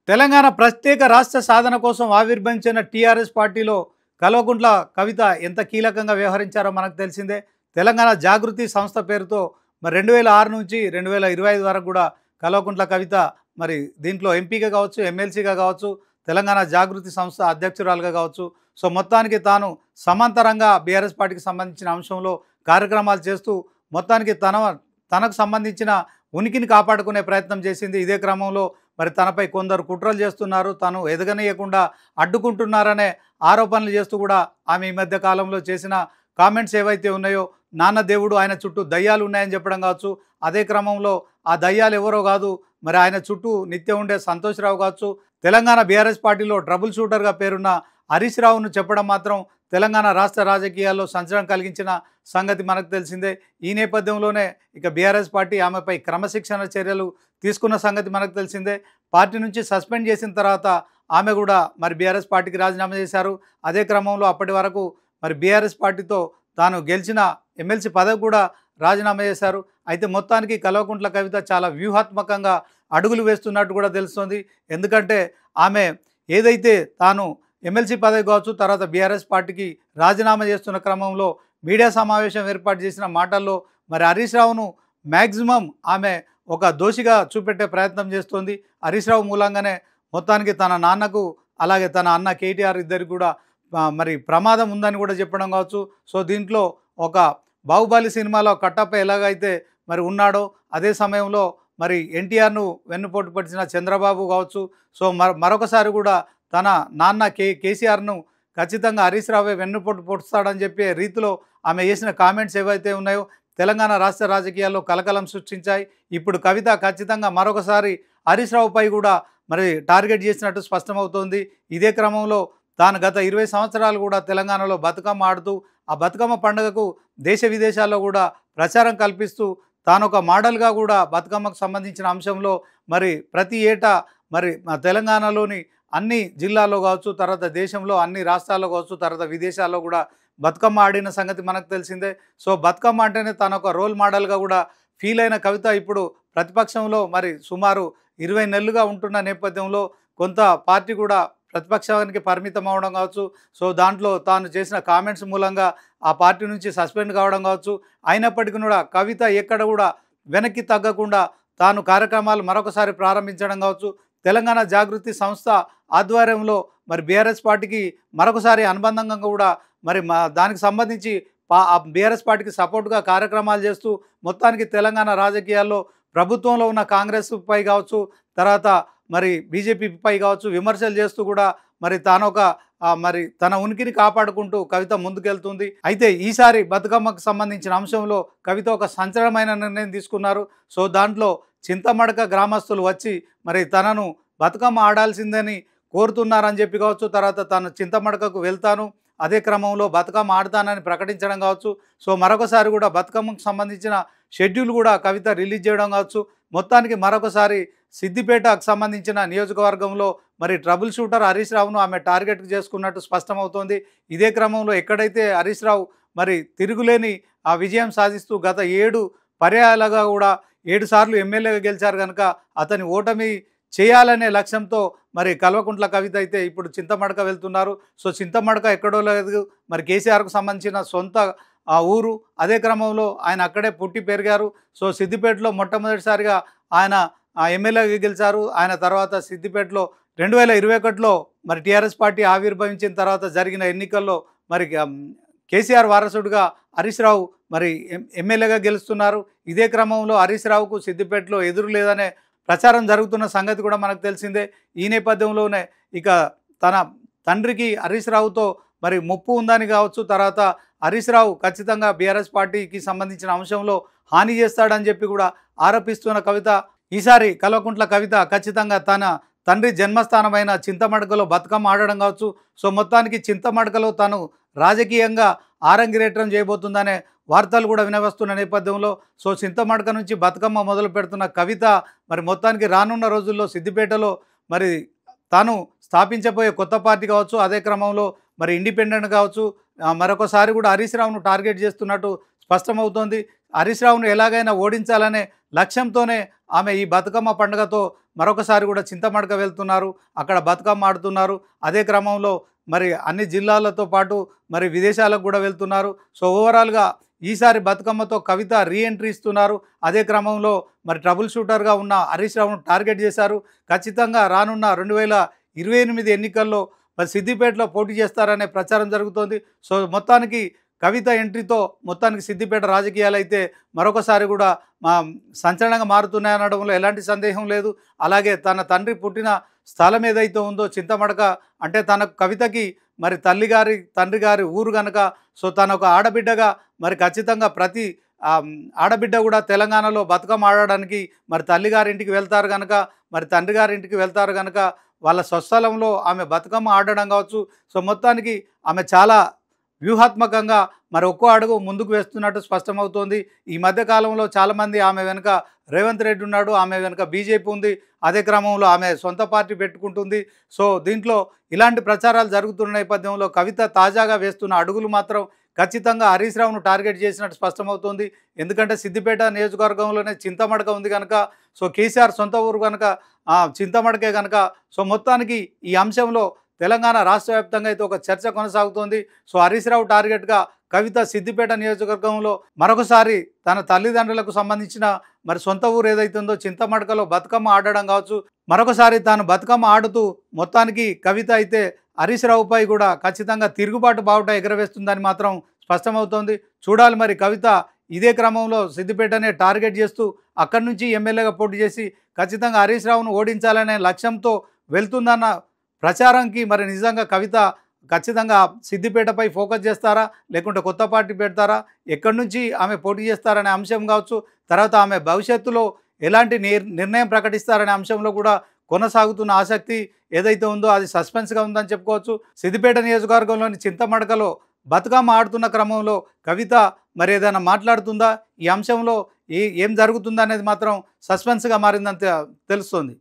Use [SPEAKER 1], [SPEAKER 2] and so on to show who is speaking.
[SPEAKER 1] తెలంగాణ ప్రత్యేక రాష్ట్ర సాధన కోసం ఆవిర్భవించిన టీఆర్ఎస్ పార్టీలో కల్వకుంట్ల కవిత ఎంత కీలకంగా వ్యవహరించారో మనకు తెలిసిందే. తెలంగాణ జాగృతి సంస్థ పేరుతో మరి 2006 నుంచి 2025 వరకు కూడా కల్వకుంట్ల కవిత మరి దీంట్లో ఎంపీగా కావచ్చు, ఎమ్మెల్సీగా కావచ్చు, తెలంగాణ జాగృతి సంస్థ అధ్యక్షురాలుగా కావచ్చు. సో మొత్తానికి తాను సమాంతరంగా బీఆర్ఎస్ పార్టీకి సంబంధించిన అంశంలో కార్యక్రమాలు చేస్తూ మొత్తానికి తనకు సంబంధించిన ఉనికిని కాపాడుకునే ప్రయత్నం చేసింది. ఇదే క్రమంలో మరి తనపై కొందరు కుట్రలు చేస్తున్నారు, తను ఎదగనీయకుండా అడ్డుకుంటున్నారనే ఆరోపణలు చేస్తూ కూడా ఆమె ఈ మధ్య కాలంలో చేసిన కామెంట్స్ ఏవైతే ఉన్నాయో, నాన్న దేవుడు ఆయన చుట్టూ దయ్యాలు ఉన్నాయని చెప్పడం కావచ్చు, అదే క్రమంలో ఆ దయ్యాలు ఎవరో కాదు మరి ఆయన చుట్టూ నిత్యం ఉండే సంతోష్ రావు కావచ్చు, తెలంగాణ బీఆర్ఎస్ పార్టీలో ట్రబుల్ షూటర్గా పేరున్న హరీష్ రావును చెప్పడం మాత్రం తెలంగాణ రాష్ట్ర రాజకీయాల్లో సంచలనం కలిగించిన సంగతి మనకు తెలిసిందే. ఈ నేపథ్యంలోనే ఇక బీఆర్ఎస్ పార్టీ ఆమెపై క్రమశిక్షణ చర్యలు తీసుకున్న సంగతి మనకు తెలిసిందే. పార్టీ నుంచి సస్పెండ్ చేసిన తర్వాత ఆమె కూడా మరి బీఆర్ఎస్ పార్టీకి రాజీనామా చేశారు. అదే క్రమంలో అప్పటి వరకు మరి బీఆర్ఎస్ పార్టీతో తాను గెలిచిన ఎమ్మెల్సీ పదవి కూడా రాజీనామా చేశారు. అయితే మొత్తానికి కల్వకుంట్ల కవిత చాలా వ్యూహాత్మకంగా అడుగులు వేస్తున్నట్టు కూడా తెలుస్తోంది. ఎందుకంటే ఆమె ఏదైతే తాను ఎమ్మెల్సీ పదవి కావచ్చు, తర్వాత బీఆర్ఎస్ పార్టీకి రాజీనామా చేస్తున్న క్రమంలో మీడియా సమావేశం ఏర్పాటు చేసిన మాటల్లో మరి హరీష్ రావును మ్యాక్సిమం ఆమె ఒక దోషిగా చూపెట్టే ప్రయత్నం చేస్తోంది. హరీష్ రావు మూలంగానే మొత్తానికి తన నాన్నకు అలాగే తన అన్న కేటీఆర్ ఇద్దరికి కూడా మరి ప్రమాదం ఉందని కూడా చెప్పడం కావచ్చు. సో దీంట్లో ఒక బాహుబలి సినిమాలో కట్టప్ప ఎలాగైతే మరి ఉన్నాడో అదే సమయంలో మరి ఎన్టీఆర్ను వెన్నుపోటు పట్టించిన చంద్రబాబు కావచ్చు. సో మరొకసారి కూడా తన నాన్న కేసీఆర్ను ఖచ్చితంగా హరీష్ రావే వెన్నుపోటు పొడుస్తాడని చెప్పే రీతిలో ఆమె చేసిన కామెంట్స్ ఏవైతే ఉన్నాయో తెలంగాణ రాష్ట్ర రాజకీయాల్లో కలకలం సృష్టించాయి. ఇప్పుడు కవిత ఖచ్చితంగా మరొకసారి హరీష్ రావుపై కూడా మరి టార్గెట్ చేసినట్టు స్పష్టమవుతోంది. ఇదే క్రమంలో తాను గత 20 సంవత్సరాలు కూడా తెలంగాణలో బతుకమ్మ ఆడుతూ ఆ బతుకమ్మ పండుగకు దేశ విదేశాల్లో కూడా ప్రచారం కల్పిస్తూ తాను ఒక మోడల్గా కూడా బతుకమ్మకు సంబంధించిన అంశంలో మరి ప్రతి ఏటా మరి తెలంగాణలోని అన్ని జిల్లాల్లో కావచ్చు, తర్వాత దేశంలో అన్ని రాష్ట్రాల్లో కావచ్చు, తర్వాత విదేశాల్లో కూడా బతుకమ్మ ఆడిన సంగతి మనకు తెలిసిందే. సో బతుకమ్మ అంటేనే తను ఒక రోల్ మోడల్గా కూడా ఫీల్ అయిన కవిత ఇప్పుడు ప్రతిపక్షంలో మరి సుమారు 20 నెలలుగా ఉంటున్న నేపథ్యంలో కొంత పార్టీ కూడా ప్రతిపక్షానికి పరిమితం అవ్వడం కావచ్చు. సో దాంట్లో తాను చేసిన కామెంట్స్ మూలంగా ఆ పార్టీ నుంచి సస్పెండ్ కావడం కావచ్చు. అయినప్పటికీ కూడా కవిత ఎక్కడ కూడా వెనక్కి తగ్గకుండా తాను కార్యక్రమాలు మరొకసారి ప్రారంభించడం కావచ్చు, తెలంగాణ జాగృతి సంస్థ ఆధ్వర్యంలో మరి బీఆర్ఎస్ పార్టీకి మరొకసారి అనుబంధంగా కూడా మరి దానికి సంబంధించి బీఆర్ఎస్ పార్టీకి సపోర్టుగా కార్యక్రమాలు చేస్తూ మొత్తానికి తెలంగాణ రాజకీయాల్లో ప్రభుత్వంలో ఉన్న కాంగ్రెస్ పై కావచ్చు, తర్వాత మరి బీజేపీపై కావచ్చు విమర్శలు చేస్తూ కూడా మరి తానొక మరి తన ఉనికిని కాపాడుకుంటూ కవిత ముందుకెళ్తుంది. అయితే ఈసారి బతుకమ్మకు సంబంధించిన అంశంలో కవిత ఒక సంచలనమైన నిర్ణయం తీసుకున్నారు. సో దాంట్లో చింతమడక గ్రామస్తులు వచ్చి మరి తనను బతుకమ్మ ఆడాల్సిందని కోరుతున్నారని చెప్పి కావచ్చు, తర్వాత తాను చింతమడకకు వెళ్తాను, అదే క్రమంలో బతుకమ్మ ఆడతానని ప్రకటించడం కావచ్చు. సో మరొకసారి కూడా బతుకమ్మకు సంబంధించిన షెడ్యూల్ కూడా కవిత రిలీజ్ చేయడం కావచ్చు. మొత్తానికి మరొకసారి సిద్దిపేటకు సంబంధించిన నియోజకవర్గంలో మరి ట్రబుల్ షూటర్ హరీష్ రావును ఆమె టార్గెట్ చేసుకున్నట్టు స్పష్టమవుతోంది. ఇదే క్రమంలో ఎక్కడైతే హరీష్ రావు మరి తిరుగులేని ఆ విజయం సాధిస్తూ గత 7 పర్యాయాలుగా కూడా 7 సార్లు ఎమ్మెల్యేగా గెలిచారు కనుక అతని ఓటమి చేయాలనే లక్ష్యంతో మరి కల్వకుంట్ల కవిత అయితే ఇప్పుడు చింతమడక వెళ్తున్నారు. సో చింతమడక ఎక్కడో లేదు, మరి కేసీఆర్కు సంబంధించిన సొంత ఊరు. అదే క్రమంలో ఆయన అక్కడే పుట్టి పెరిగారు. సో సిద్దిపేటలో మొట్టమొదటిసారిగా ఆయన ఎమ్మెల్యేగా గెలిచారు. ఆయన తర్వాత సిద్దిపేటలో 2021లో మరి టీఆర్ఎస్ పార్టీ ఆవిర్భవించిన తర్వాత జరిగిన ఎన్నికల్లో మరి కేసీఆర్ వారసుడిగా హరీష్ రావు మరి ఎమ్మెల్యేగా గెలుస్తున్నారు. ఇదే క్రమంలో హరీష్ రావుకు సిద్దిపేటలో ఎదురు లేదనే ప్రచారం జరుగుతున్న సంగతి కూడా మనకు తెలిసిందే. ఈ నేపథ్యంలోనే ఇక తన తండ్రికి హరీష్ రావుతో మరి ముప్పు ఉందని కావచ్చు, తర్వాత హరీష్ రావు ఖచ్చితంగా బీఆర్ఎస్ పార్టీకి సంబంధించిన అంశంలో హాని చేస్తాడని చెప్పి కూడా ఆరోపిస్తున్న కవిత ఈసారి కల్వకుంట్ల కవిత ఖచ్చితంగా తన తండ్రి జన్మస్థానమైన చింతమడకలో బతుకమ్మ ఆడడం కావచ్చు. సో మొత్తానికి చింతమడకలో తను రాజకీయంగా ఆరంగిరేటం చేయబోతుందనే వార్తలు కూడా వినవస్తున్న నేపథ్యంలో సో చింతమడక నుంచి బతుకమ్మ మొదలు పెడుతున్న కవిత మరి మొత్తానికి రానున్న రోజుల్లో సిద్దిపేటలో మరి తాను స్థాపించబోయే కొత్త పార్టీ కావచ్చు, అదే క్రమంలో మరి ఇండిపెండెంట్ కావచ్చు, మరొకసారి కూడా హరీష్ రావును టార్గెట్ చేస్తున్నట్టు స్పష్టమవుతోంది. హరీష్ రావును ఎలాగైనా ఓడించాలనే లక్ష్యంతోనే ఆమె ఈ బతుకమ్మ పండుగతో మరొకసారి కూడా చింతమడక వెళ్తున్నారు, అక్కడ బతుకమ్మ ఆడుతున్నారు. అదే క్రమంలో మరి అన్ని జిల్లాలతో పాటు మరి విదేశాలకు కూడా వెళ్తున్నారు. సో ఓవరాల్గా ఈసారి బతుకమ్మతో కవిత రీఎంట్రీ ఇస్తున్నారు. అదే క్రమంలో మరి ట్రబుల్ షూటర్గా ఉన్న హరీష్ రావును టార్గెట్ చేశారు. ఖచ్చితంగా రానున్న 2028 ఎన్నికల్లో మరి సిద్దిపేటలో పోటీ చేస్తారనే ప్రచారం జరుగుతోంది. సో మొత్తానికి కవిత ఎంట్రీతో మొత్తానికి సిద్దిపేట రాజకీయాలు అయితే మరొకసారి కూడా సంచలనంగా మారుతున్నాయనడంలో ఎలాంటి సందేహం లేదు. అలాగే తన తండ్రి పుట్టిన స్థలం ఏదైతే ఉందో చింతమడక, అంటే తన కవితకి మరి తండ్రి గారి ఊరు కనుక, సో తన ఒక ఆడబిడ్డగా మరి ఖచ్చితంగా ప్రతి ఆడబిడ్డ కూడా తెలంగాణలో బతుకమ్మ ఆడడానికి మరి తల్లిగారింటికి వెళ్తారు కనుక, మరి తండ్రి గారింటికి వెళ్తారు కనుక వాళ్ళ స్వస్థలంలో ఆమె బతుకమ్మ ఆడడం కావచ్చు. సో మొత్తానికి ఆమె చాలా వ్యూహాత్మకంగా మరి ఒక్కో అడుగు ముందుకు వేస్తున్నట్టు స్పష్టమవుతోంది. ఈ మధ్యకాలంలో చాలామంది ఆమె వెనుక రేవంత్ రెడ్డి ఉన్నాడు, ఆమె వెనుక బీజేపీ ఉంది, అదే క్రమంలో ఆమె సొంత పార్టీ పెట్టుకుంటుంది. సో దీంట్లో ఇలాంటి ప్రచారాలు జరుగుతున్న నేపథ్యంలో కవిత తాజాగా వేస్తున్న అడుగులు మాత్రం ఖచ్చితంగా హరీష్ రావును టార్గెట్ చేసినట్టు స్పష్టమవుతుంది. ఎందుకంటే సిద్దిపేట నియోజకవర్గంలోనే చింతమడక ఉంది కనుక, సో కేసీఆర్ సొంత ఊరు కనుక చింతమడకే కనుక, సో మొత్తానికి ఈ అంశంలో తెలంగాణ రాష్ట్ర వ్యాప్తంగా అయితే ఒక చర్చ కొనసాగుతోంది. సో హరీష్ రావు టార్గెట్గా కవిత సిద్దిపేట నియోజకవర్గంలో మరొకసారి తన తల్లిదండ్రులకు సంబంధించిన మరి సొంత ఊరు ఏదైతే ఉందో చింతమడకలో బతుకమ్మ ఆడడం కావచ్చు, మరొకసారి తాను బతుకమ్మ ఆడుతూ మొత్తానికి కవిత అయితే హరీష్ రావుపై కూడా ఖచ్చితంగా తిరుగుబాటు బావుట ఎగరవేస్తుందని మాత్రం స్పష్టమవుతోంది. చూడాలి మరి కవిత ఇదే క్రమంలో సిద్దిపేటనే టార్గెట్ చేస్తూ అక్కడి నుంచి ఎమ్మెల్యేగా పోటీ చేసి ఖచ్చితంగా హరీష్ రావును ఓడించాలనే లక్ష్యంతో వెళ్తుందన్న ప్రచారంకి మరి నిజంగా కవిత ఖచ్చితంగా సిద్దిపేటపై ఫోకస్ చేస్తారా, లేకుంటే కొత్త పార్టీ పెడతారా, ఎక్కడి నుంచి ఆమె పోటీ చేస్తారనే అంశం కావచ్చు, తర్వాత ఆమె భవిష్యత్తులో ఎలాంటి నిర్ణయం ప్రకటిస్తారనే అంశంలో కూడా కొనసాగుతున్న ఆసక్తి ఏదైతే ఉందో అది సస్పెన్స్గా ఉందని చెప్పుకోవచ్చు. సిద్దిపేట నియోజకవర్గంలోని చింతమడకలో బతుకమ్మ ఆడుతున్న క్రమంలో కవిత మరి ఏదైనా మాట్లాడుతుందా, ఈ అంశంలో ఏం జరుగుతుందా అనేది మాత్రం సస్పెన్స్గా మారిందని తెలుస్తుంది.